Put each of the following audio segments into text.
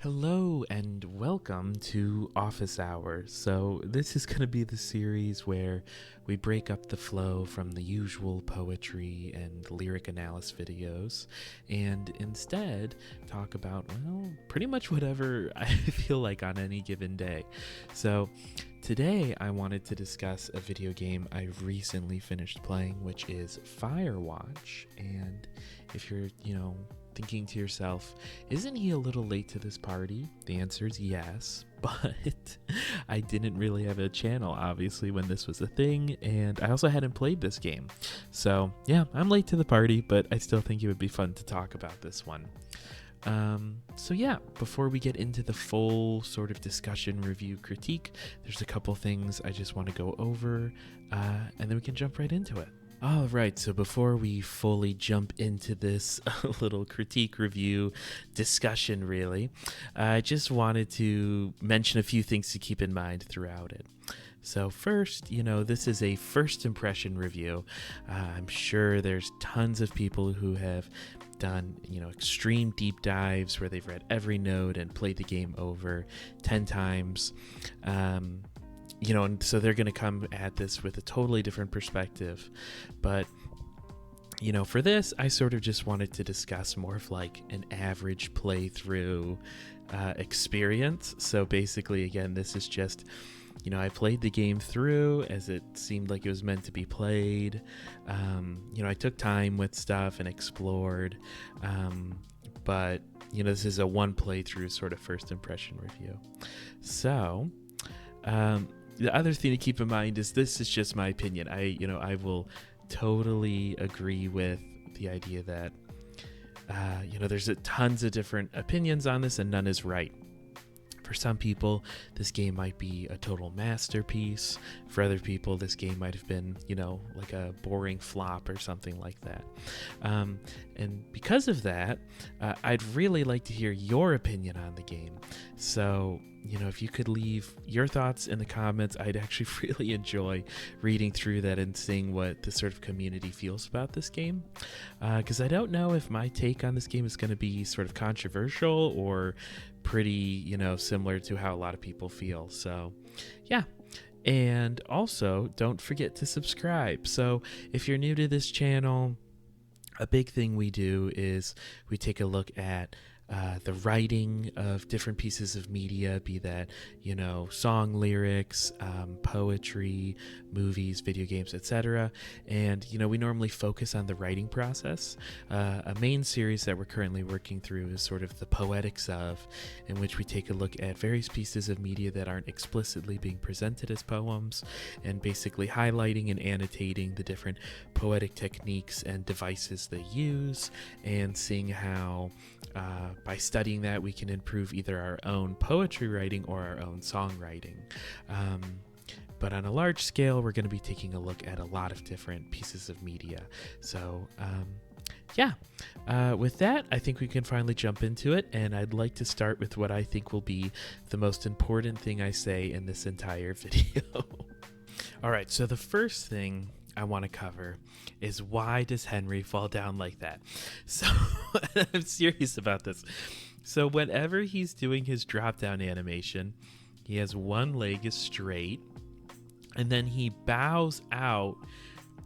Hello and welcome to Office Hours. So, this is going to be the series where we break up the flow from the usual poetry and lyric analysis videos and instead talk about, well, pretty much whatever I feel like on any given day. So, today I wanted to discuss a video game I've recently finished playing, which is Firewatch. And if you're, thinking to yourself, isn't he a little late to this party? The answer is yes, but I didn't really have a channel, obviously, when this was a thing, and I also hadn't played this game. So, yeah, I'm late to the party, but I still think it would be fun to talk about this one. Before we get into the full sort of discussion, review, critique, there's a couple things I just want to go over, and then we can jump right into it. All right, so before we fully jump into this little critique review discussion, really, I just wanted to mention a few things to keep in mind throughout it. So first, this is a first impression review. I'm sure there's tons of people who have done, extreme deep dives where they've read every note and played the game over 10 times. And so they're going to come at this with a totally different perspective. But, for this, I sort of just wanted to discuss more of like an average playthrough experience. So basically, again, this is just, I played the game through as it seemed like it was meant to be played. I took time with stuff and explored. But, this is a one playthrough sort of first impression review. So, the other thing to keep in mind is this is just my opinion. I will totally agree with the idea that, there's tons of different opinions on this and none is right. For some people, this game might be a total masterpiece. For other people, this game might have been, like a boring flop or something like that. And because of that, I'd really like to hear your opinion on the game. So, if you could leave your thoughts in the comments, I'd actually really enjoy reading through that and seeing what the sort of community feels about this game. Because I don't know if my take on this game is going to be sort of controversial or pretty, similar to how a lot of people feel. So, yeah. And also, don't forget to subscribe. So, if you're new to this channel, a big thing we do is we take a look at the writing of different pieces of media, be that, song lyrics, poetry, movies, video games, etc. And, we normally focus on the writing process. A main series that we're currently working through is sort of the Poetics of, in which we take a look at various pieces of media that aren't explicitly being presented as poems and basically highlighting and annotating the different poetic techniques and devices they use and seeing how by studying that, we can improve either our own poetry writing or our own songwriting. But on a large scale, we're going to be taking a look at a lot of different pieces of media. So, with that, I think we can finally jump into it. And I'd like to start with what I think will be the most important thing I say in this entire video. All right, so the first thing I want to cover is why does Henry fall down like that? So I'm serious about this. So whenever he's doing his drop down animation, he has one leg is straight and then he bows out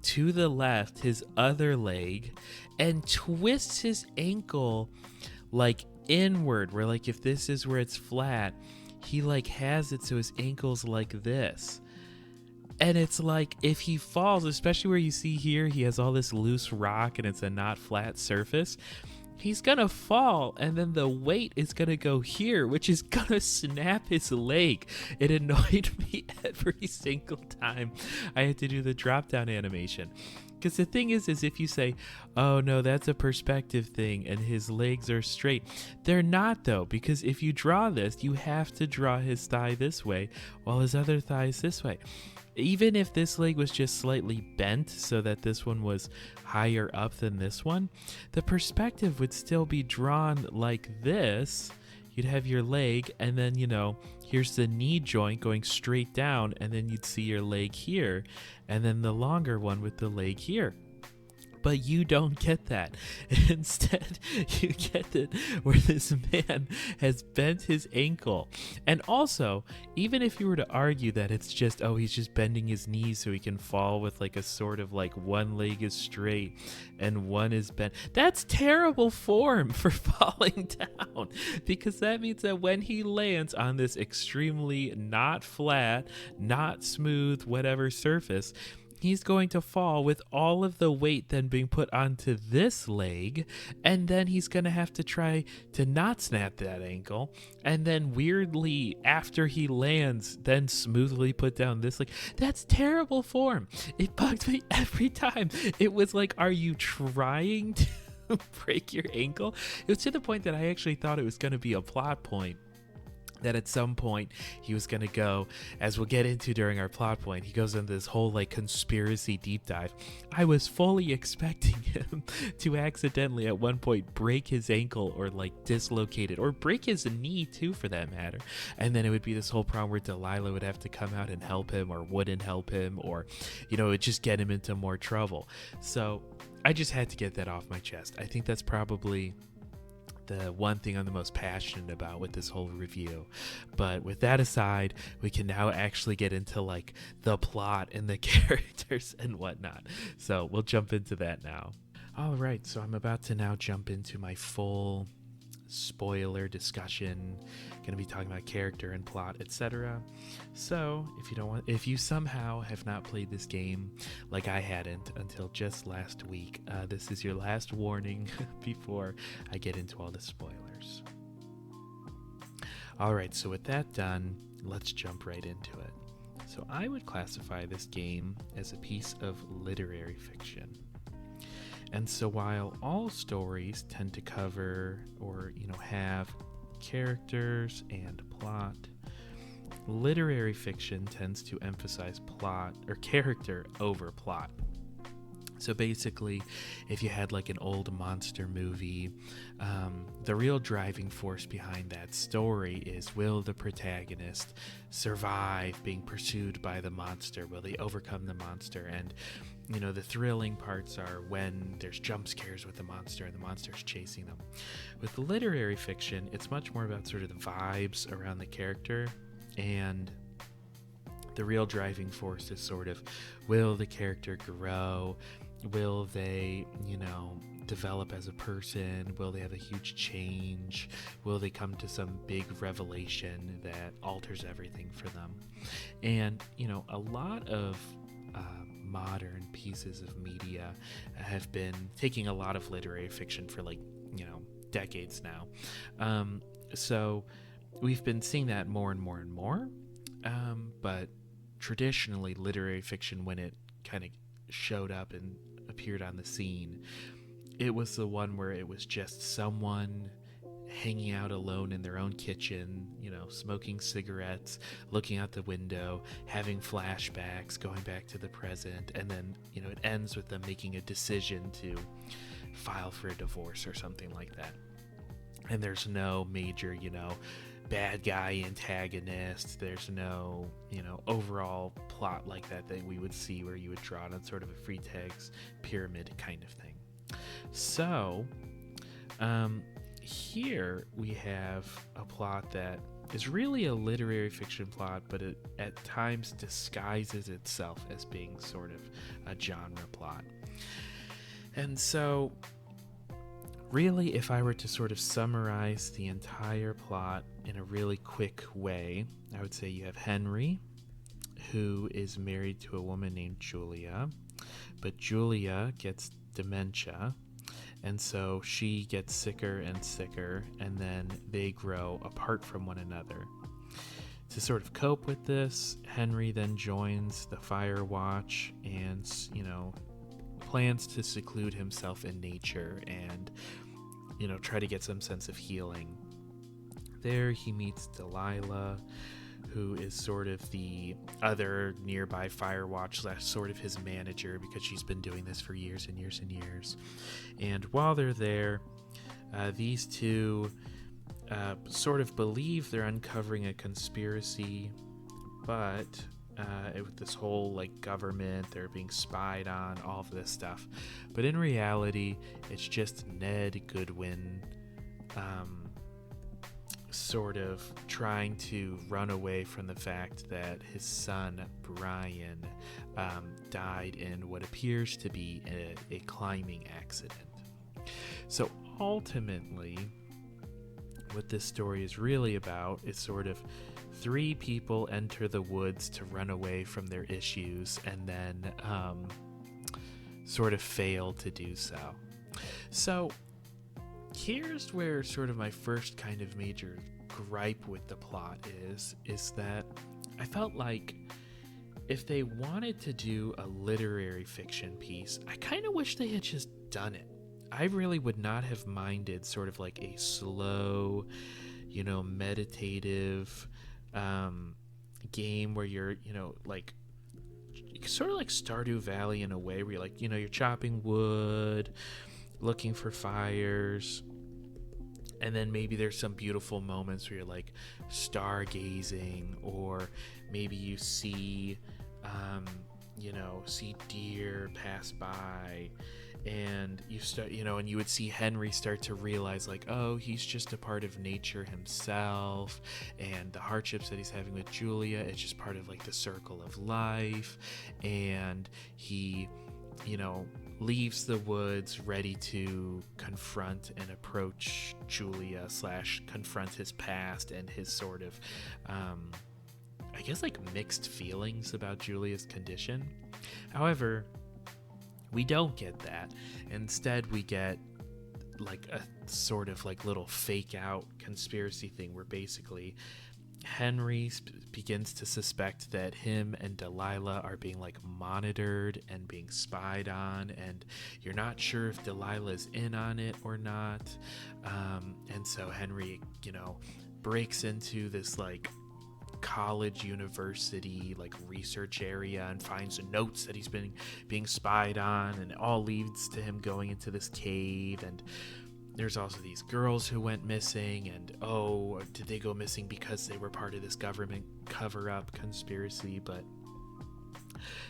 to the left, his other leg, and twists his ankle like inward, where like if this is where it's flat, he like has it so his ankle's like this. And it's like if he falls, especially where you see here, he has all this loose rock and it's a not flat surface. He's going to fall and then the weight is going to go here, which is going to snap his leg. It annoyed me every single time I had to do the drop down animation. Because the thing is if you say, oh no, that's a perspective thing and his legs are straight. They're not though, because if you draw this, you have to draw his thigh this way while his other thigh is this way. Even if this leg was just slightly bent so that this one was higher up than this one, the perspective would still be drawn like this. You'd have your leg and then, here's the knee joint going straight down and then you'd see your leg here and then the longer one with the leg here. But you don't get that. Instead, you get it where this man has bent his ankle. And also, even if you were to argue that it's just, oh, he's just bending his knees so he can fall with like a sort of like one leg is straight and one is bent, that's terrible form for falling down. Because that means that when he lands on this extremely not flat, not smooth, whatever surface, he's going to fall with all of the weight then being put onto this leg, and then he's going to have to try to not snap that ankle, and then weirdly, after he lands, then smoothly put down this leg. That's terrible form. It bugged me every time. It was like, are you trying to break your ankle? It was to the point that I actually thought it was going to be a plot point, that at some point he was going to go, as we'll get into during our plot point, he goes into this whole like conspiracy deep dive. I was fully expecting him to accidentally at one point break his ankle or like dislocate it, or break his knee too for that matter. And then it would be this whole problem where Delilah would have to come out and help him, or wouldn't help him, or, you know, it would just get him into more trouble. So I just had to get that off my chest. I think that's probably the one thing I'm the most passionate about with this whole review. But with that aside, we can now actually get into like the plot and the characters and whatnot. So we'll jump into that now. All right, so I'm about to now jump into my full spoiler discussion. Going to be talking about character and plot, etc. So if you somehow have not played this game like I hadn't until just last week, this is your last warning before I get into all the spoilers. All right, so with that done, let's jump right into it. So I would classify this game as a piece of literary fiction. And so while all stories tend to cover or, have characters and plot, literary fiction tends to emphasize plot or character over plot. So basically, if you had like an old monster movie, the real driving force behind that story is, will the protagonist survive being pursued by the monster? Will they overcome the monster? And the thrilling parts are when there's jump scares with the monster and the monster's chasing them. With literary fiction, it's much more about sort of the vibes around the character, and the real driving force is sort of, will the character grow? Will they, develop as a person? Will they have a huge change? Will they come to some big revelation that alters everything for them? And, a lot of modern pieces of media have been taking a lot of literary fiction for decades now. So we've been seeing that more and more and more. But traditionally, literary fiction, when it kind of showed up and appeared on the scene, it was the one where it was just someone hanging out alone in their own kitchen, smoking cigarettes, looking out the window, having flashbacks, going back to the present, and then, it ends with them making a decision to file for a divorce or something like that. And there's no major, bad guy antagonist. There's no, overall plot like that we would see where you would draw it on sort of a free text pyramid kind of thing. So, here we have a plot that is really a literary fiction plot, but it at times disguises itself as being sort of a genre plot. And so, really, if I were to sort of summarize the entire plot in a really quick way, I would say you have Henry, who is married to a woman named Julia, but Julia gets dementia, and so she gets sicker and sicker, and then they grow apart from one another. To sort of cope with this, Henry then joins the Firewatch and, plans to seclude himself in nature and, try to get some sense of healing. There he meets Delilah, who is sort of the other nearby Firewatch / sort of his manager, because she's been doing this for years and years and years. And while they're there, these two sort of believe they're uncovering a conspiracy, but with this whole like government, they're being spied on, all of this stuff. But in reality, it's just Ned Goodwin sort of trying to run away from the fact that his son Brian died in what appears to be a climbing accident. So ultimately, what this story is really about is sort of 3 people enter the woods to run away from their issues and then sort of fail to do so. So here's where sort of my first kind of major gripe with the plot is that I felt like if they wanted to do a literary fiction piece, I kind of wish they had just done it. I really would not have minded sort of like a slow, meditative game where you're, like sort of like Stardew Valley in a way where you're like, you're chopping wood, looking for fires, and then maybe there's some beautiful moments where you're like stargazing, or maybe you see see deer pass by, and you start, and you would see Henry start to realize like, oh, he's just a part of nature himself, and the hardships that he's having with Julia, it's just part of like the circle of life, and he, leaves the woods ready to confront and approach Julia / confront his past and his sort of I guess like mixed feelings about Julia's condition. However, we don't get that. Instead, we get like a sort of like little fake out conspiracy thing where basically Henry begins to suspect that him and Delilah are being like monitored and being spied on, and you're not sure if Delilah's in on it or not. And so Henry, breaks into this like college university like research area and finds notes that he's been being spied on, and it all leads to him going into this cave. And there's also these girls who went missing, and did they go missing because they were part of this government cover-up conspiracy? But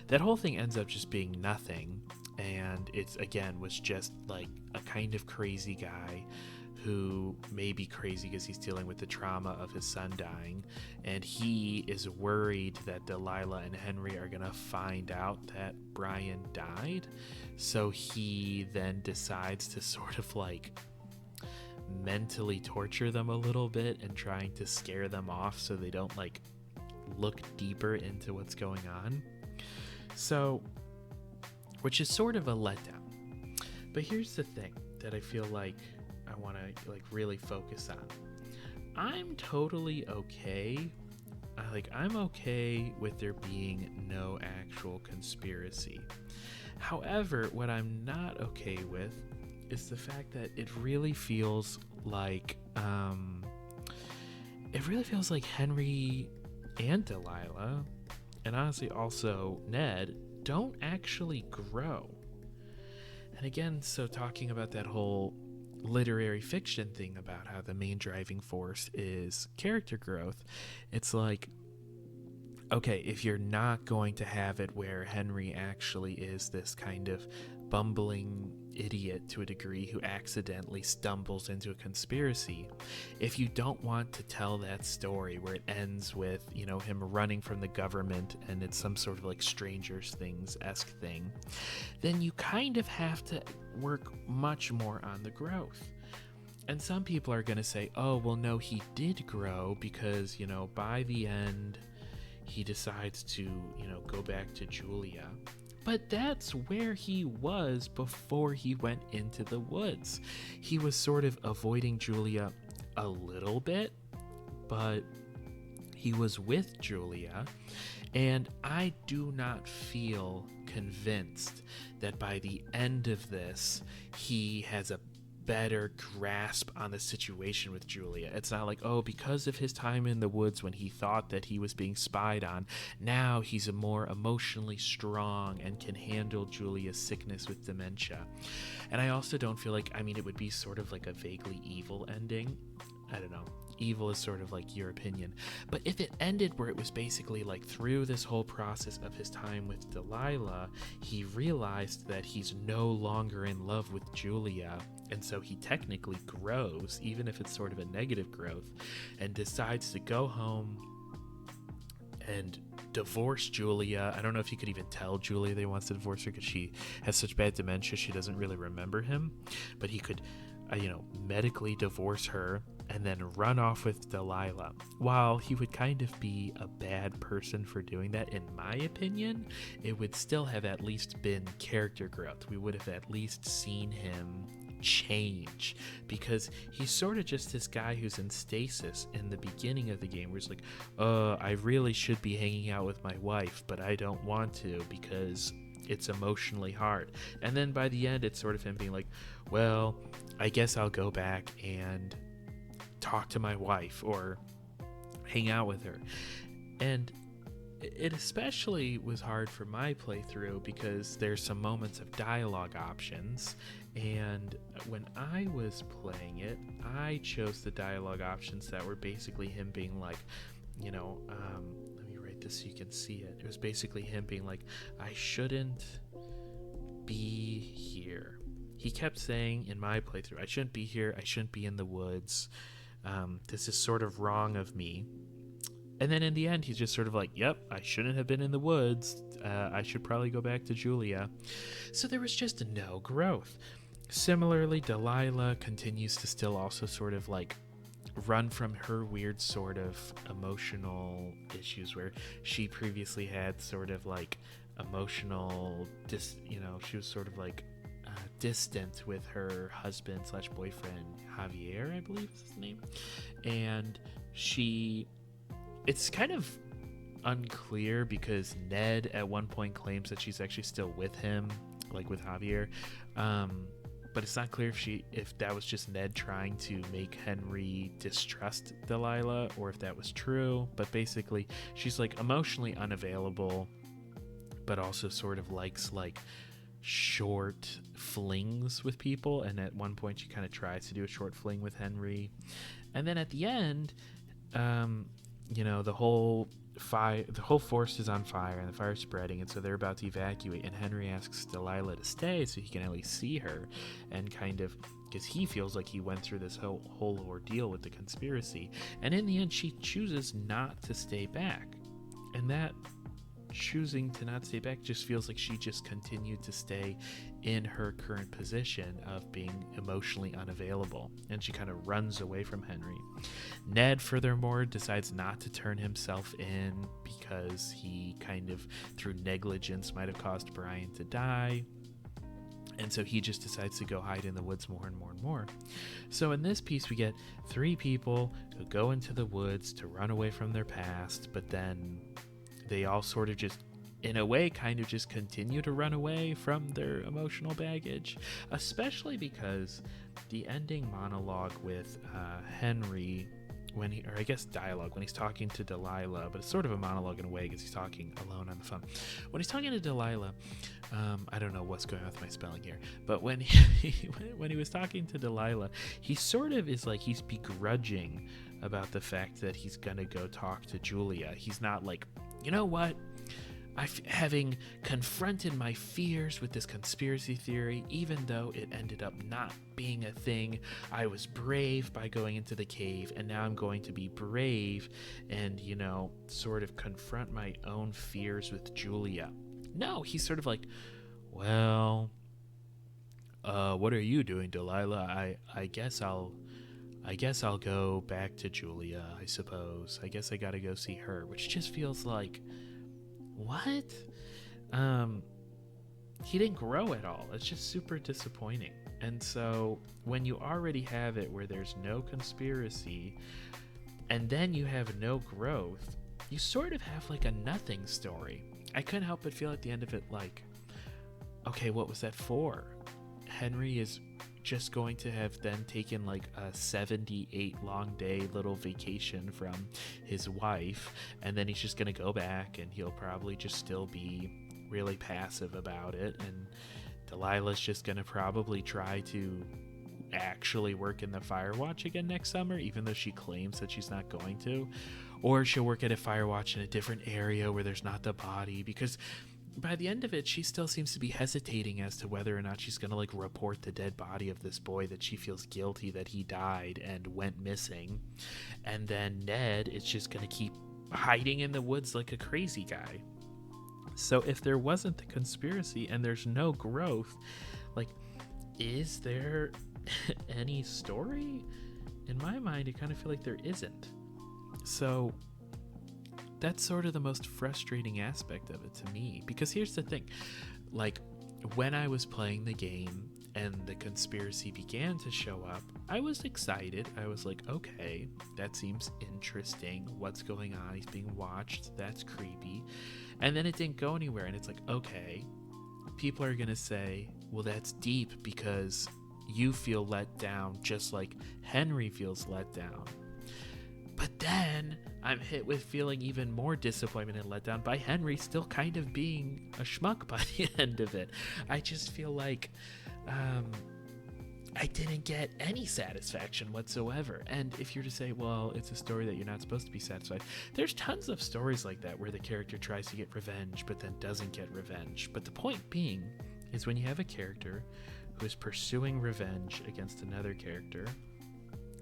that whole thing ends up just being nothing, and it's again was just like a kind of crazy guy who may be crazy because he's dealing with the trauma of his son dying, and he is worried that Delilah and Henry are gonna find out that Brian died, so he then decides to sort of like mentally torture them a little bit and trying to scare them off so they don't like look deeper into what's going on. So, which is sort of a letdown. But here's the thing that I feel like I want to like really focus on. I'm totally okay. I'm okay with there being no actual conspiracy. However, what I'm not okay with is the fact that it really feels like Henry and Delilah, and honestly also Ned, don't actually grow. And again, so talking about that whole literary fiction thing about how the main driving force is character growth, it's like, okay, if you're not going to have it where Henry actually is this kind of bumbling idiot to a degree who accidentally stumbles into a conspiracy, if you don't want to tell that story where it ends with, him running from the government and it's some sort of like Stranger Things-esque thing, then you kind of have to work much more on the growth. And some people are going to say, oh, well, no, he did grow because, by the end, he decides to, go back to Julia. But that's where he was before he went into the woods. He was sort of avoiding Julia a little bit, but he was with Julia. And I do not feel convinced that by the end of this, he has a better grasp on the situation with Julia. It's not like, oh, because of his time in the woods when he thought that he was being spied on, now he's a more emotionally strong and can handle Julia's sickness with dementia. And I also don't feel like, it would be sort of like a vaguely evil ending. I don't know. evil is sort of like your opinion. But if it ended where it was basically like through this whole process of his time with Delilah, he realized that he's no longer in love with Julia, and so he technically grows, even if it's sort of a negative growth, and decides to go home and divorce Julia. I don't know if he could even tell Julia that he wants to divorce her because she has such bad dementia she doesn't really remember him, but he could medically divorce her and then run off with Delilah. While he would kind of be a bad person for doing that, in my opinion, it would still have at least been character growth. We would have at least seen him change, because he's sort of just this guy who's in stasis in the beginning of the game, where he's like, I really should be hanging out with my wife, but I don't want to because it's emotionally hard. And then by the end, it's sort of him being like, well, I guess I'll go back and talk to my wife or hang out with her. And it especially was hard for my playthrough because there's some moments of dialogue options, and when I was playing it, I chose the dialogue options that were basically him being like, let me write this so you can see it. It was basically him being like, I shouldn't be here. He kept saying in my playthrough, I shouldn't be here, I shouldn't be in the woods, this is sort of wrong of me. And then in the end, he's just sort of like, yep, I shouldn't have been in the woods. I should probably go back to Julia. So there was just no growth. Similarly, Delilah continues to still also sort of like run from her weird sort of emotional issues where she previously had sort of like emotional, she was sort of like distant with her husband / boyfriend, Javier, I believe is his name. And it's kind of unclear because Ned at one point claims that she's actually still with him, like with Javier. But it's not clear if that was just Ned trying to make Henry distrust Delilah or if that was true. But basically, she's like emotionally unavailable, but also sort of likes like short flings with people. And at one point, she kind of tries to do a short fling with Henry. And then at the end, the whole forest is on fire and the fire's spreading, and so they're about to evacuate, and Henry asks Delilah to stay so he can at least see her, and kind of because he feels like he went through this whole ordeal with the conspiracy, and in the end she chooses not to stay back. And that choosing to not stay back just feels like she just continued to stay in her current position of being emotionally unavailable, and she kind of runs away from Henry. Ned, furthermore, decides not to turn himself in because he kind of, through negligence, might have caused Brian to die. And so he just decides to go hide in the woods more and more and more. So in this piece, we get 3 people who go into the woods to run away from their past, but then they all sort of just, in a way, kind of just continue to run away from their emotional baggage, especially because the ending monologue with Henry, dialogue, when he's talking to Delilah, but it's sort of a monologue in a way because he's talking alone on the phone. When he's talking to Delilah, I don't know what's going on with my spelling here, but when he was talking to Delilah, he sort of is like he's begrudging about the fact that he's gonna go talk to Julia. He's not like, you know what? Having confronted my fears with this conspiracy theory, even though it ended up not being a thing, I was brave by going into the cave, and now I'm going to be brave and, sort of confront my own fears with Julia. No, he's sort of like, well, what are you doing, Delilah? I guess I'll go back to Julia, I suppose. I guess I gotta go see her, which just feels like, what? He didn't grow at all. It's just super disappointing. And so when you already have it where there's no conspiracy and then you have no growth, you sort of have like a nothing story. I couldn't help but feel at the end of it like, okay, what was that for? Henry is just going to have then taken like a 78 long day little vacation from his wife, and then he's just going to go back and he'll probably just still be really passive about it, and Delilah's just going to probably try to actually work in the Firewatch again next summer, even though she claims that she's not going to. Or she'll work at a Firewatch in a different area where there's not the body, because by the end of it, she still seems to be hesitating as to whether or not she's going to like report the dead body of this boy that she feels guilty that he died and went missing. And then Ned is just going to keep hiding in the woods like a crazy guy. So if there wasn't the conspiracy and there's no growth, like, is there any story? In my mind, I kind of feel like there isn't. So that's sort of the most frustrating aspect of it to me, because here's the thing, like, when I was playing the game and the conspiracy began to show up, I was excited. I was like, okay, that seems interesting. What's going on? He's being watched. That's creepy. And then it didn't go anywhere, and it's like, okay, people are gonna say, well, that's deep because you feel let down just like Henry feels let down. But then I'm hit with feeling even more disappointment and let down by Henry still kind of being a schmuck by the end of it. I just feel like I didn't get any satisfaction whatsoever. And if you're to say, well, it's a story that you're not supposed to be satisfied, there's tons of stories like that where the character tries to get revenge but then doesn't get revenge. But the point being is, when you have a character who is pursuing revenge against another character,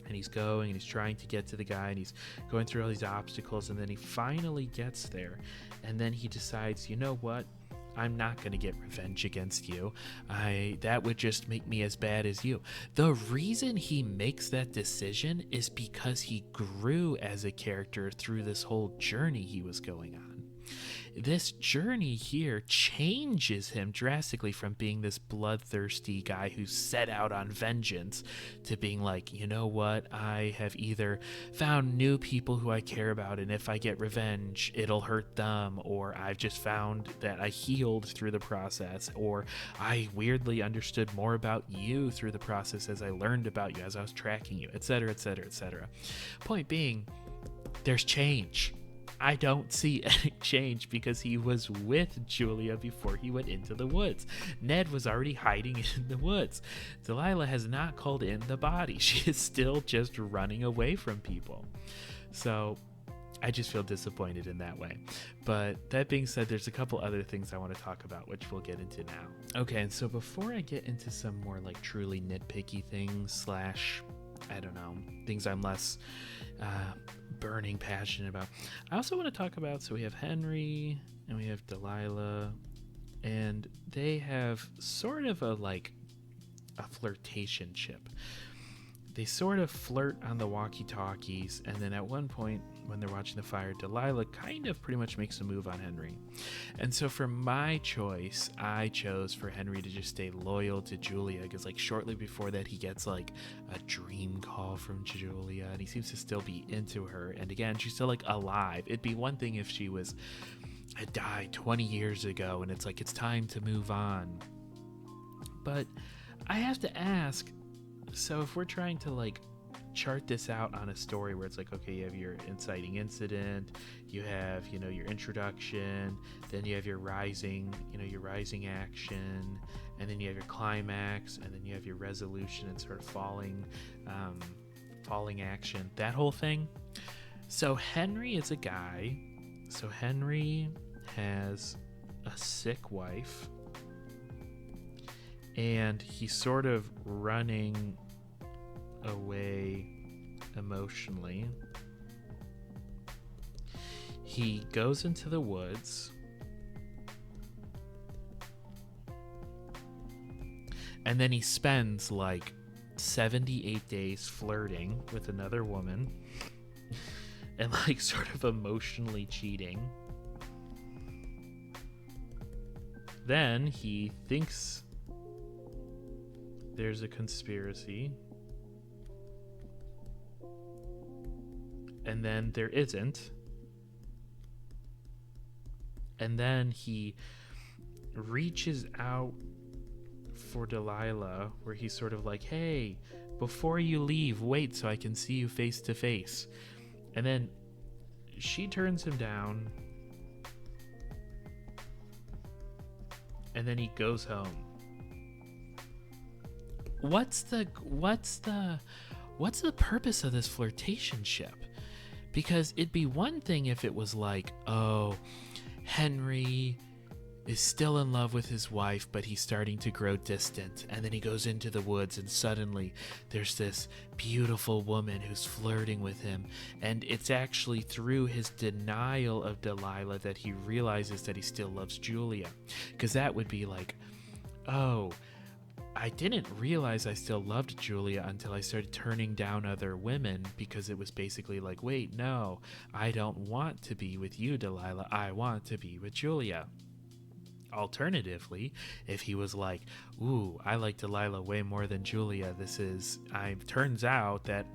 and he's going and he's trying to get to the guy and he's going through all these obstacles, and then he finally gets there, and then he decides, you know what, I'm not going to get revenge against you. That would just make me as bad as you. The reason he makes that decision is because he grew as a character through this whole journey he was going on. This journey here changes him drastically from being this bloodthirsty guy who set out on vengeance to being like, you know what, I have either found new people who I care about, and if I get revenge, it'll hurt them, or I've just found that I healed through the process, or I weirdly understood more about you through the process as I learned about you, as I was tracking you, etc., etc., etc. Point being, there's change. I don't see any change because he was with Julia before he went into the woods. Ned was already hiding in the woods. Delilah has not called in the body. She is still just running away from people. So I just feel disappointed in that way. But that being said, there's a couple other things I want to talk about, which we'll get into now. Okay, and so before I get into some more like truly nitpicky things / I don't know, things I'm less burning passionate about, I also want to talk about, so we have Henry and we have Delilah, and they have sort of a flirtationship. They sort of flirt on the walkie-talkies, and then at one point when they're watching the fire, Delilah kind of pretty much makes a move on Henry. And so for my choice, I chose for Henry to just stay loyal to Julia, because like shortly before that he gets like a dream call from Julia, and he seems to still be into her, and again, she's still like alive. It'd be one thing if she had died 20 years ago and it's like it's time to move on. But I have to ask, so if we're trying to like chart this out on a story where it's like, okay, you have your inciting incident, you have, your introduction, then you have your rising action, and then you have your climax, and then you have your resolution and sort of falling action, that whole thing. So Henry is a guy. So Henry has a sick wife, and he's sort of running away emotionally. He goes into the woods, and then he spends like 78 days flirting with another woman and like sort of emotionally cheating. Then he thinks there's a conspiracy, and then there isn't. And then he reaches out for Delilah, where he's sort of like, hey, before you leave, wait so I can see you face to face. And then she turns him down, and then he goes home. what's the purpose of this flirtationship? Because it'd be one thing if it was like, oh, Henry is still in love with his wife, but he's starting to grow distant, and then he goes into the woods and suddenly there's this beautiful woman who's flirting with him, and it's actually through his denial of Delilah that he realizes that he still loves Julia. Because that would be like, oh, I didn't realize I still loved Julia until I started turning down other women, because it was basically like, wait, no, I don't want to be with you, Delilah, I want to be with Julia. Alternatively, if he was like, ooh, I like Delilah way more than Julia, turns out that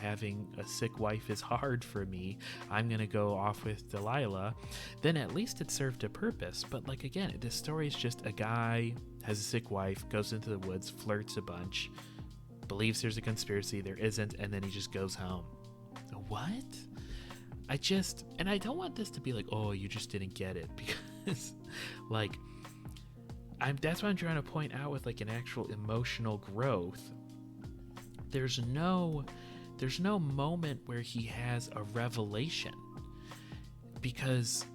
having a sick wife is hard for me, I'm gonna go off with Delilah, then at least it served a purpose. But like, again, this story is just a guy has a sick wife, goes into the woods, flirts a bunch, believes there's a conspiracy, there isn't, and then he just goes home. What? And I don't want this to be like, oh, you just didn't get it, because like, that's what I'm trying to point out with like an actual emotional growth. There's no moment where he has a revelation, because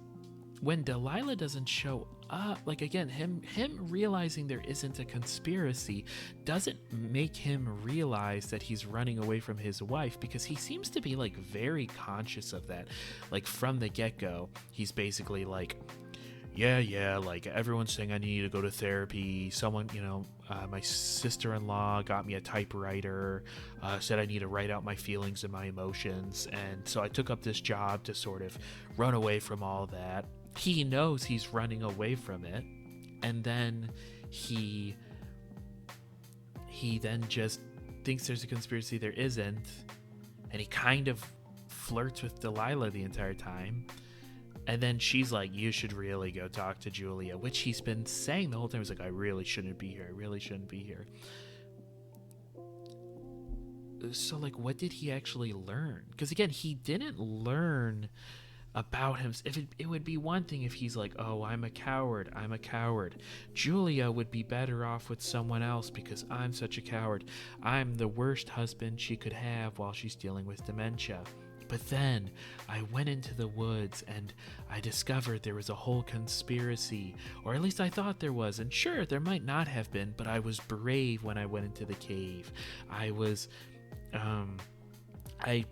when Delilah doesn't show up, like, again, him realizing there isn't a conspiracy doesn't make him realize that he's running away from his wife, because he seems to be like very conscious of that. Like, from the get-go, he's basically like, yeah, like, everyone's saying I need to go to therapy. Someone, my sister-in-law got me a typewriter, said I need to write out my feelings and my emotions. And so I took up this job to sort of run away from all that. He knows he's running away from it. And then he then just thinks there's a conspiracy there isn't. And he kind of flirts with Delilah the entire time. And then she's like, you should really go talk to Julia, which he's been saying the whole time. He's like, I really shouldn't be here. So, like, what did he actually learn? Because, again, he didn't learn about him. It would be one thing if he's like, oh, I'm a coward. Julia would be better off with someone else because I'm such a coward. I'm the worst husband she could have while she's dealing with dementia. But then I went into the woods and I discovered there was a whole conspiracy, or at least I thought there was. And sure, there might not have been, but I was brave when I went into the cave. I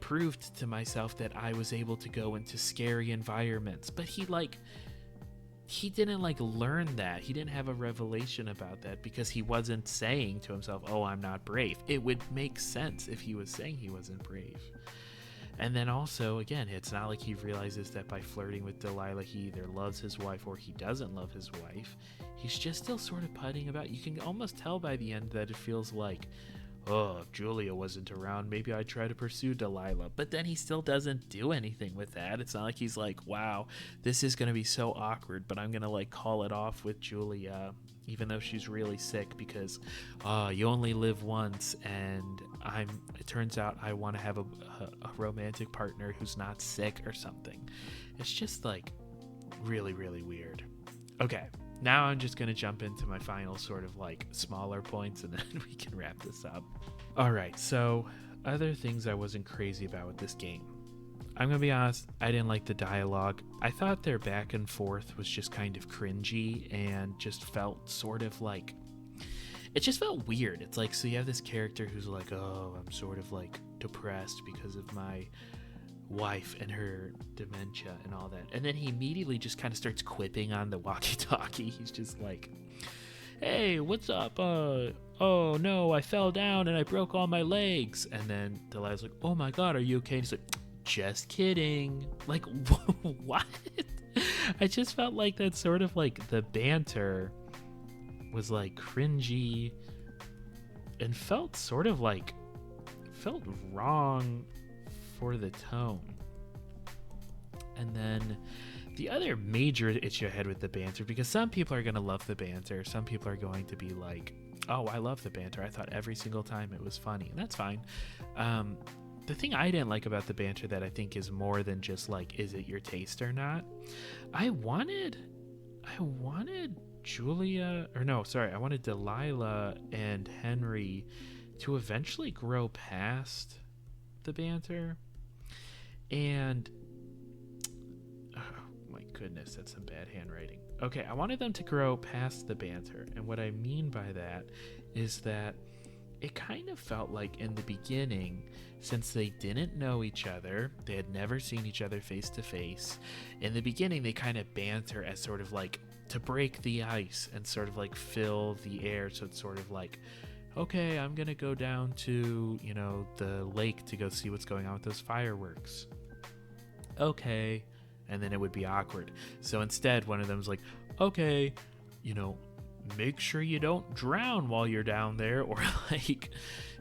proved to myself that I was able to go into scary environments. But he didn't learn that. He didn't have a revelation about that because he wasn't saying to himself, oh, I'm not brave. It would make sense if he was saying he wasn't brave. And then also, again, it's not like he realizes that by flirting with Delilah, he either loves his wife or he doesn't love his wife. He's just still sort of putting about. You can almost tell by the end that it feels like, oh, if Julia wasn't around, maybe I'd try to pursue Delilah. But then he still doesn't do anything with that. It's not like he's like, wow, this is going to be so awkward, but I'm going to call it off with Julia, even though she's really sick, because you only live once, and it turns out I want to have a romantic partner who's not sick or something. It's just really, really weird. Okay, now I'm just going to jump into my final sort of smaller points, and then we can wrap this up. All right, so other things I wasn't crazy about with this game. I'm going to be honest, I didn't like the dialogue. I thought their back and forth was just kind of cringy and just felt sort of it just felt weird. It's so you have this character who's like, oh, I'm sort of depressed because of my wife and her dementia and all that. And then he immediately just kind of starts quipping on the walkie-talkie. He's just like, hey, what's up? Oh no, I fell down and I broke all my legs. And then Delilah's like, oh my God, are you okay? And he's like, just kidding. What? I just felt like that sort of the banter was cringy and felt sort of felt wrong for the tone. And then the other major issue I had with the banter, because some people are going to love the banter, some people are going to be like, oh, I love the banter, I thought every single time it was funny, and that's fine. The thing I didn't like about the banter that I think is more than just is it your taste or not, I wanted I wanted Delilah and Henry to eventually grow past the banter. And oh my goodness, that's some bad handwriting. Okay, I wanted them to grow past the banter. And what I mean by that is that it kind of felt like in the beginning, since they didn't know each other, they had never seen each other face to face, in the beginning they kind of banter as sort of like to break the ice and sort of like fill the air. So it's sort of like, okay, I'm gonna go down to, the lake to go see what's going on with those fireworks. Okay. And then it would be awkward. So instead, one of them's like, okay, make sure you don't drown while you're down there. Or like,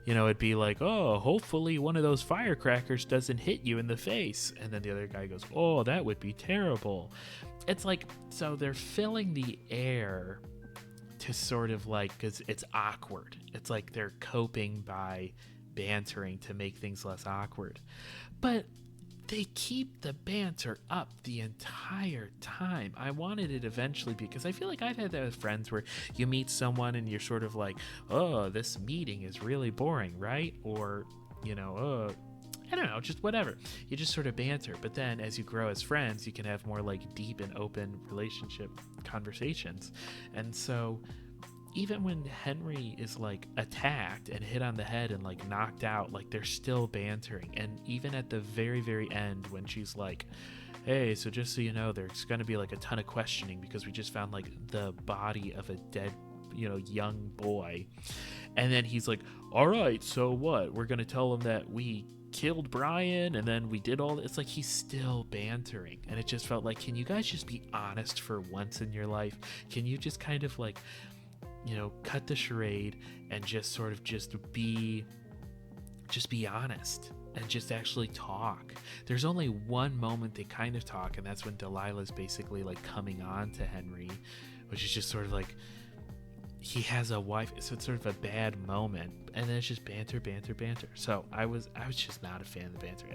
it'd be like, oh, hopefully one of those firecrackers doesn't hit you in the face. And then the other guy goes, oh, that would be terrible. It's like, so they're filling the air to sort of like, because it's awkward. It's like they're coping by bantering to make things less awkward. But they keep the banter up the entire time. I wanted it eventually, because I feel like I've had that with friends where you meet someone and you're sort of like, oh, this meeting is really boring, right? Or, I don't know, just whatever. You just sort of banter. But then as you grow as friends, you can have more like deep and open relationship conversations. And so even when Henry is like attacked and hit on the head and like knocked out, like they're still bantering. And even at the very, very end, when she's like, hey, so just so you know, there's going to be like a ton of questioning because we just found like the body of a dead, young boy. And then he's like, all right, so what? We're going to tell him that we killed Brian and then we did all this. It's like he's still bantering. And it just felt like, can you guys just be honest for once in your life? Can you just kind of like, cut the charade and just sort of just be honest and just actually talk. There's only one moment they kind of talk, and that's when Delilah's basically like coming on to Henry, which is just sort of like, he has a wife, so it's sort of a bad moment, and then it's just banter. So I was just not a fan of the banter.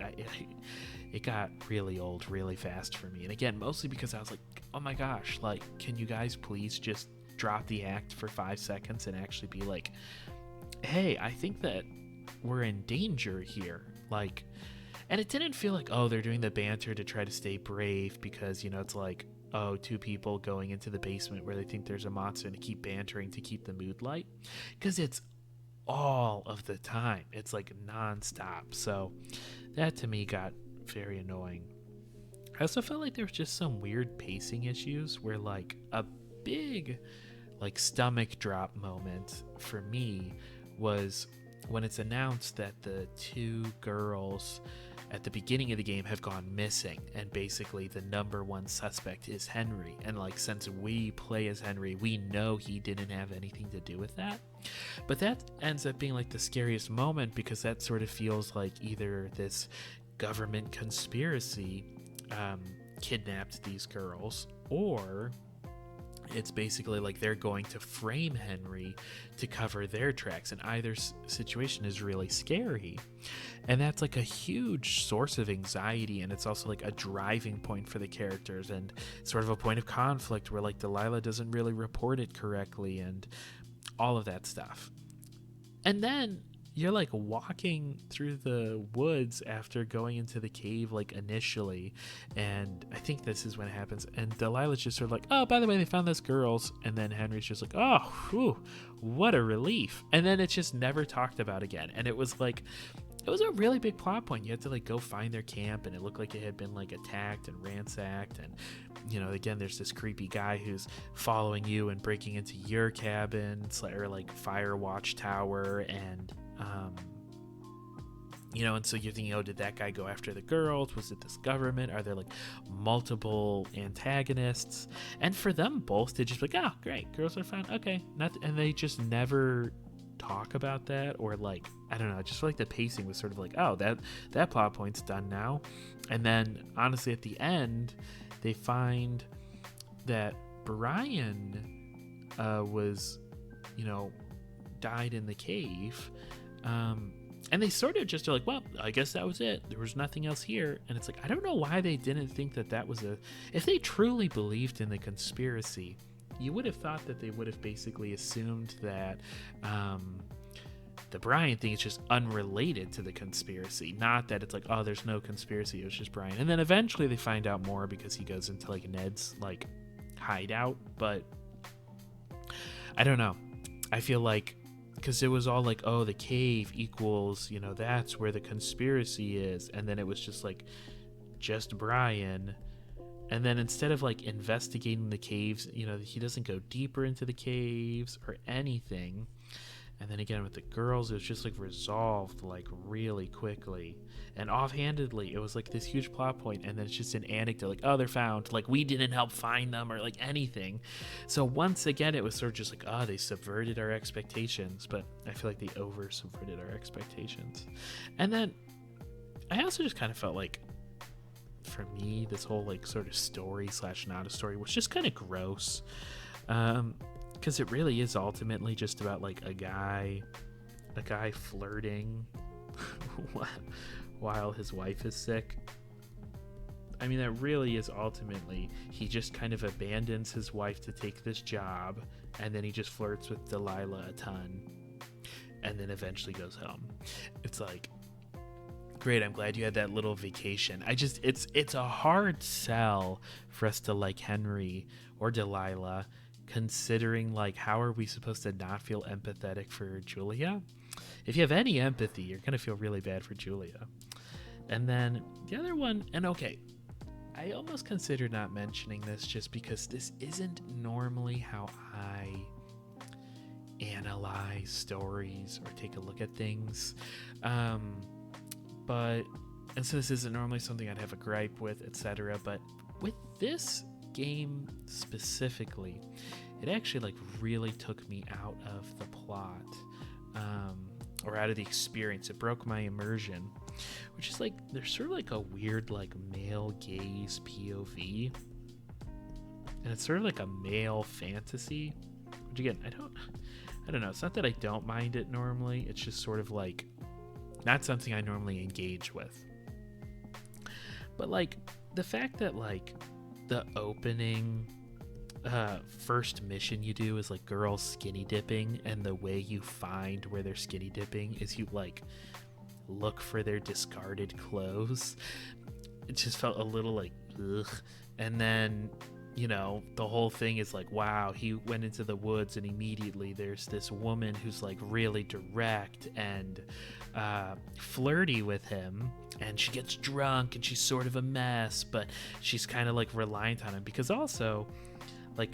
It got really old really fast for me, and again, mostly because I was like, oh my gosh, like, can you guys please just drop the act for 5 seconds and actually be like, hey, I think that we're in danger here. Like, and it didn't feel like, oh, they're doing the banter to try to stay brave because, it's like, oh, two people going into the basement where they think there's a monster and to keep bantering to keep the mood light. Because it's all of the time. It's like nonstop. So that to me got very annoying. I also felt like there was just some weird pacing issues where like a big like stomach drop moment for me was when it's announced that the two girls at the beginning of the game have gone missing, and basically the number one suspect is Henry. And like, since we play as Henry, we know he didn't have anything to do with that. But that ends up being like the scariest moment, because that sort of feels like either this government conspiracy kidnapped these girls, or it's basically like they're going to frame Henry to cover their tracks, and either situation is really scary. And that's like a huge source of anxiety, and it's also like a driving point for the characters, and sort of a point of conflict where like Delilah doesn't really report it correctly and all of that stuff. And then you're like walking through the woods after going into the cave like initially, and I think this is when it happens, and Delilah's just sort of like, oh, by the way, they found those girls, and then Henry's just like, oh, whew, what a relief. And then it's just never talked about again. And it was like, it was a really big plot point. You had to like go find their camp, and it looked like it had been like attacked and ransacked, and again, there's this creepy guy who's following you and breaking into your cabin or like Firewatch tower, and and so you're thinking, oh, did that guy go after the girls? Was it this government? Are there like multiple antagonists? And for them both to just be like, oh, great, girls are fine, okay, and they just never talk about that, or like, I don't know, I just feel like the pacing was sort of like, oh, that plot point's done now. And then honestly at the end they find that Brian was died in the cave, and they sort of just are like, well, I guess that was it, there was nothing else here. And it's like, I don't know why they didn't think that was if they truly believed in the conspiracy, you would have thought that they would have basically assumed that the Brian thing is just unrelated to the conspiracy. Not that it's like, oh, there's no conspiracy, it was just Brian. And then eventually they find out more because he goes into like Ned's like hideout. But I don't know. I feel like, because it was all like, oh, the cave equals, that's where the conspiracy is. And then it was just like, just Brian. And then instead of like investigating the caves, he doesn't go deeper into the caves or anything. And then again with the girls, it was just like resolved like really quickly and offhandedly. It was like this huge plot point, and then it's just an anecdote like, oh, they're found, like we didn't help find them or like anything. So once again, it was sort of just like, oh, they subverted our expectations. But I feel like they over subverted our expectations. And then I also just kind of felt like, for me, this whole like sort of story / not a story was just kind of gross. Because it really is ultimately just about like a guy flirting while his wife is sick. I mean, that really is ultimately, he just kind of abandons his wife to take this job, and then he just flirts with Delilah a ton, and then eventually goes home. It's like, great, I'm glad you had that little vacation. It's a hard sell for us to like Henry or Delilah, considering like, how are we supposed to not feel empathetic for Julia? If you have any empathy, you're gonna feel really bad for Julia. And then the other one, and okay, I almost considered not mentioning this just because this isn't normally how I analyze stories or take a look at things, but and so this isn't normally something I'd have a gripe with, etc. But with this game specifically, it actually like really took me out of the plot, or out of the experience. It broke my immersion, which is like, there's sort of like a weird like male gaze POV, and it's sort of like a male fantasy, which again, I don't know, it's not that I don't mind it normally, it's just sort of like not something I normally engage with. But like the fact that like the opening first mission you do is like girls skinny dipping, and the way you find where they're skinny dipping is you like look for their discarded clothes. It just felt a little like ugh. And then the whole thing is like, wow, he went into the woods and immediately there's this woman who's like really direct and flirty with him, and she gets drunk and she's sort of a mess, but she's kind of like reliant on him, because also like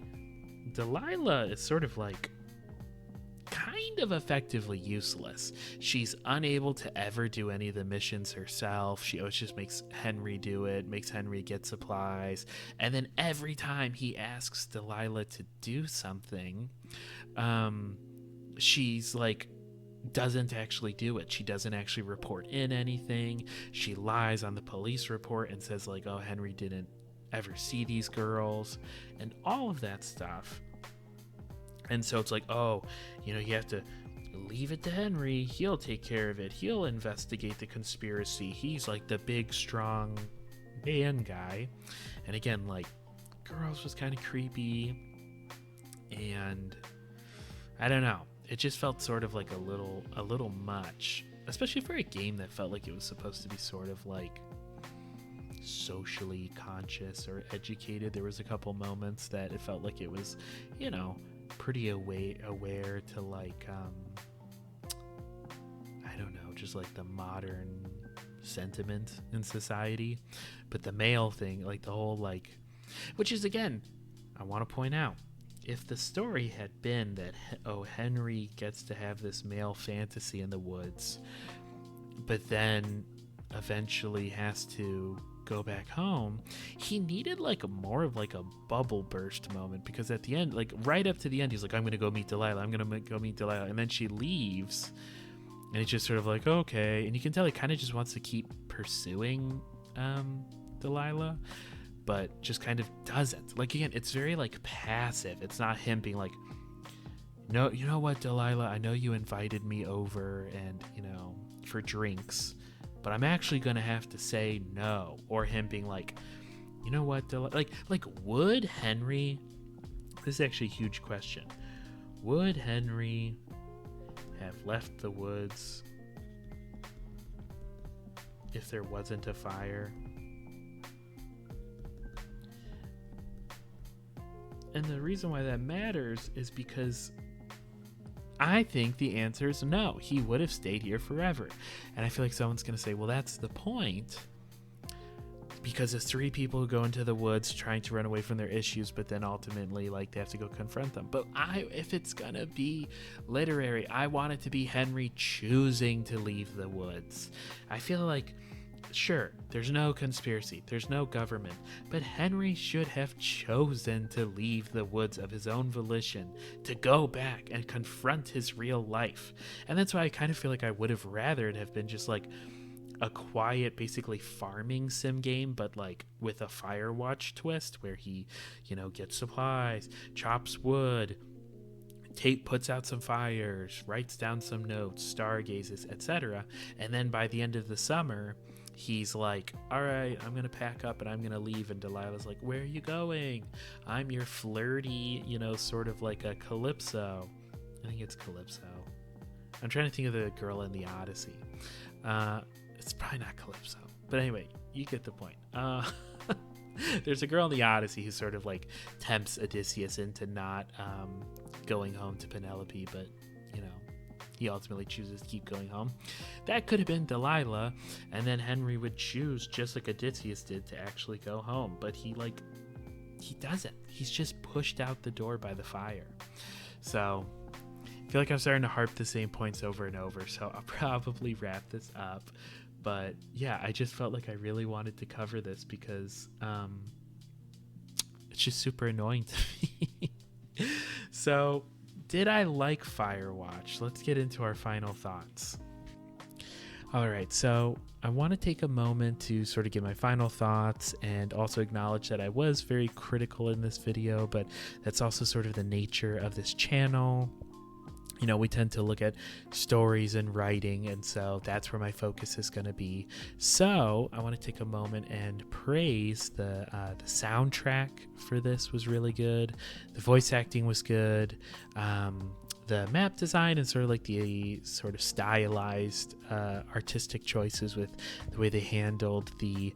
Delilah is sort of like kind of effectively useless. She's unable to ever do any of the missions herself. She always just makes Henry do it, makes Henry get supplies, and then every time he asks Delilah to do something, she's like doesn't actually do it. She doesn't actually report in anything. She lies on the police report and says like, oh, Henry didn't ever see these girls and all of that stuff. And so it's like, oh, you have to leave it to Henry. He'll take care of it. He'll investigate the conspiracy. He's like the big, strong man guy. And again, like, girls was kind of creepy. And I don't know. It just felt sort of like a little much, especially for a game that felt like it was supposed to be sort of like socially conscious or educated. There was a couple moments that it felt like it was, pretty aware to like I don't know, just like the modern sentiment in society. But the male thing, like the whole like, which is again, I want to point out, if the story had been that Henry gets to have this male fantasy in the woods, but then eventually has to go back home, he needed like more of like a bubble burst moment, because at the end, like right up to the end, he's like, I'm gonna go meet Delilah, and then she leaves, and it's just sort of like, okay, and you can tell he kind of just wants to keep pursuing Delilah, but just kind of doesn't. Like again, it's very like passive. It's not him being like, no, you know what, Delilah, I know you invited me over and for drinks, but I'm actually gonna have to say no. Or him being like, you know what, like would Henry This is actually a huge question. Would Henry have left the woods if there wasn't a fire? And the reason why that matters is because I think the answer is no. He would have stayed here forever. And I feel like someone's going to say, well, that's the point. Because it's three people who go into the woods trying to run away from their issues, but then ultimately, like, they have to go confront them. But if it's going to be literary, I want it to be Henry choosing to leave the woods. I feel like, sure, there's no conspiracy, there's no government, but Henry should have chosen to leave the woods of his own volition, to go back and confront his real life. And that's why I kind of feel like I would have rather it have been just like a quiet, basically farming sim game, but like with a Firewatch twist where he, gets supplies, chops wood, puts out some fires, writes down some notes, stargazes, etc. And then by the end of the summer, he's like, all right, I'm gonna pack up and I'm gonna leave. And Delilah's like, where are you going? I'm your flirty, sort of like a Calypso. I think it's Calypso. I'm trying to think of the girl in the Odyssey. It's probably not Calypso, but anyway, you get the point. There's a girl in the Odyssey who sort of like tempts Odysseus into not going home to Penelope, but he ultimately chooses to keep going home. That could have been Delilah, and then Henry would choose, just like Odysseus did, to actually go home, but he doesn't. He's just pushed out the door by the fire. So I feel like I'm starting to harp the same points over and over, so I'll probably wrap this up. But yeah, I just felt like I really wanted to cover this because it's just super annoying to me. So, did I like Firewatch? Let's get into our final thoughts. All right, so I want to take a moment to sort of give my final thoughts and also acknowledge that I was very critical in this video, but that's also sort of the nature of this channel. We tend to look at stories and writing, and so that's where my focus is going to be. So I want to take a moment and praise the soundtrack for this was really good. The voice acting was good. The map design and sort of like the sort of stylized artistic choices with the way they handled the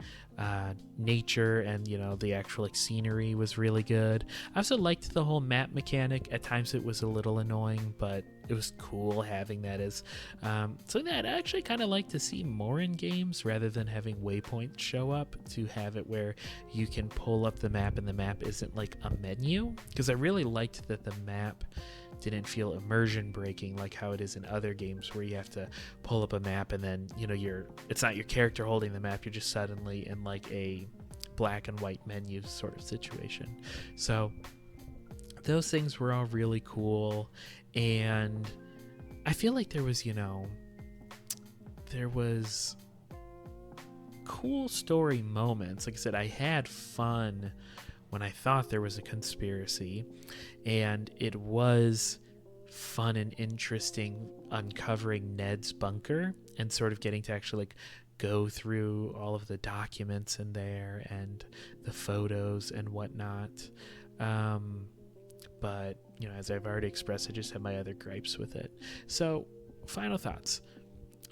nature and the actual scenery was really good. I also liked the whole map mechanic. At times it was a little annoying, but it was cool having that as something that I actually kind of like to see more in games, rather than having waypoints show up, to have it where you can pull up the map and the map isn't like a menu, because I really liked that the map didn't feel immersion breaking like how it is in other games where you have to pull up a map and then it's not your character holding the map, you're just suddenly in like a black and white menu sort of situation. So those things were all really cool, and I feel like there was cool story moments. Like I said, I had fun when I thought there was a conspiracy, and it was fun and interesting uncovering Ned's bunker and sort of getting to actually like go through all of the documents in there and the photos and whatnot. But as I've already expressed, I just have my other gripes with it. So final thoughts.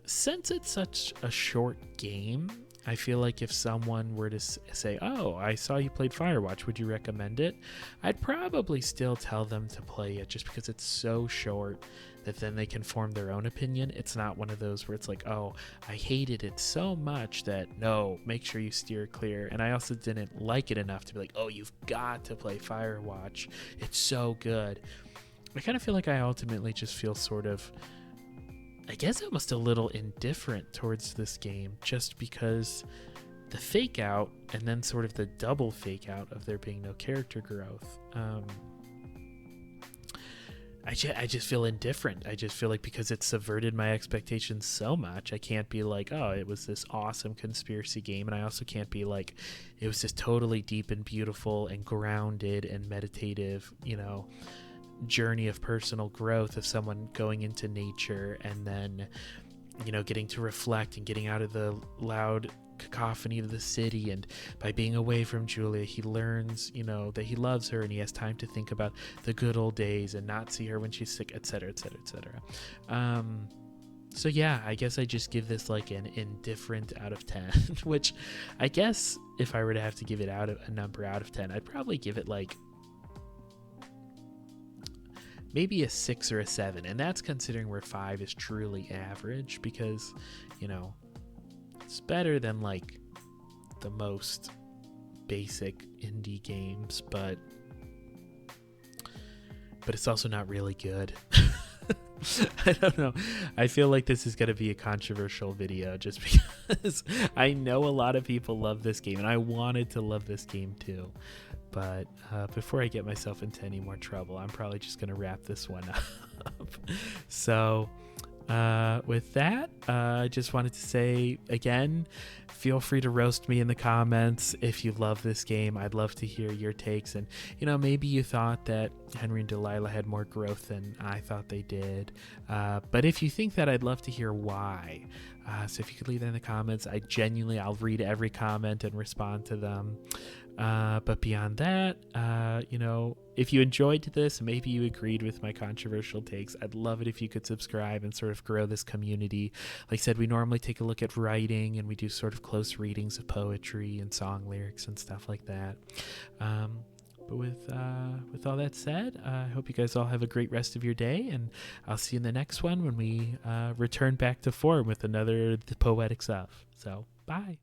Since it's such a short game, I feel like if someone were to say, oh, I saw you played Firewatch, would you recommend it? I'd probably still tell them to play it, just because it's so short that then they can form their own opinion. It's not one of those where it's like, oh, I hated it so much that no, make sure you steer clear. And I also didn't like it enough to be like, oh, you've got to play Firewatch, it's so good. I kind of feel like I ultimately just feel sort of, I guess, almost a little indifferent towards this game, just because the fake out and then sort of the double fake out of there being no character growth. I just feel indifferent. I just feel like because it subverted my expectations so much, I can't be like, oh, it was this awesome conspiracy game. And I also can't be like, it was just totally deep and beautiful and grounded and meditative, journey of personal growth of someone going into nature and then getting to reflect and getting out of the loud cacophony of the city, and by being away from Julia, he learns, that he loves her, and he has time to think about the good old days and not see her when she's sick, etc., etc., etc. So yeah, I guess I just give this like an indifferent out of 10, which I guess if I were to have to give it out a number out of 10, I'd probably give it like maybe a 6 or a 7, and that's considering where 5 is truly average, because it's better than like the most basic indie games, but it's also not really good. I don't know. I feel like this is going to be a controversial video just because I know a lot of people love this game, and I wanted to love this game too. But before I get myself into any more trouble, I'm probably just going to wrap this one up. So with that, I just wanted to say again, feel free to roast me in the comments if you love this game. I'd love to hear your takes, and maybe you thought that Henry and Delilah had more growth than I thought they did, but if you think that, I'd love to hear why. So if you could leave that in the comments, I'll read every comment and respond to them. But beyond that, if you enjoyed this, maybe you agreed with my controversial takes, I'd love it if you could subscribe and sort of grow this community. Like I said, we normally take a look at writing, and we do sort of close readings of poetry and song lyrics and stuff like that. But with all that said, I hope you guys all have a great rest of your day, and I'll see you in the next one when we return back to form with another The Poetic Stuff. So, bye.